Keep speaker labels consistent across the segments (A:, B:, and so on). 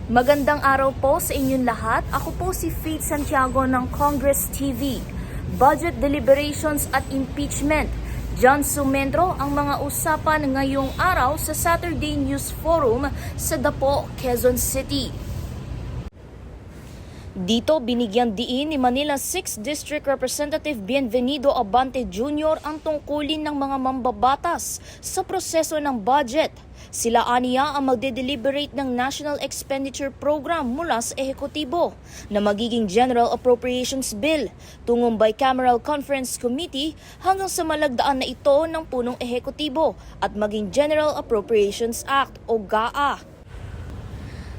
A: Magandang araw po sa inyong lahat. Ako po si Faith Santiago ng Congress TV. Budget deliberations at impeachment. John Sumendro ang mga usapan ngayong araw sa Saturday News Forum sa Dapo, Quezon City. Dito binigyan diin ni Manila 6th District Representative Bienvenido Abante Jr. ang tungkulin ng mga mambabatas sa proseso ng budget. Sila aniya ang magde-deliberate ng National Expenditure Program mula sa ehekutibo na magiging General Appropriations Bill tungong Bicameral Conference Committee hanggang sa malagdaan na ito ng punong ehekutibo at maging General Appropriations Act o GAA.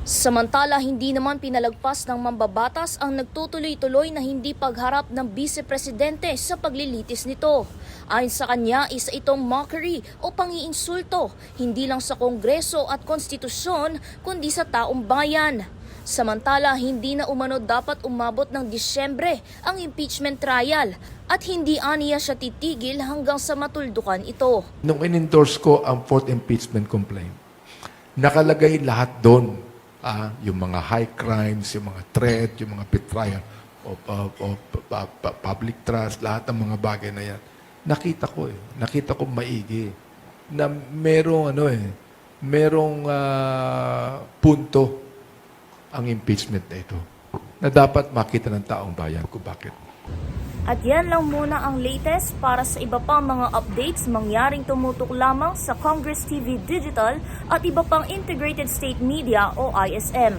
A: Samantala, hindi naman pinalagpas ng mambabatas ang nagtutuloy-tuloy na hindi pagharap ng Vice-Presidente sa paglilitis nito. Ayon sa kanya, isa itong mockery o pangiinsulto, hindi lang sa Kongreso at Konstitusyon, kundi sa taong bayan. Samantala, hindi na umano dapat umabot ng Disyembre ang impeachment trial at hindi aniya siya titigil hanggang sa matuldukan ito.
B: Nung in-endorse ko ang 4th impeachment complaint, nakalagay lahat doon. Yung mga high crimes, yung mga threat, yung mga betrayal of public trust, lahat ng mga bagay na yan. Nakita ko maigi na merong punto ang impeachment na ito na dapat makita ng taong bayan kung bakit.
A: At yan lang muna ang latest. Para sa iba pang mga updates, mangyaring tumutok lamang sa Congress TV Digital at iba pang Integrated State Media o ISM.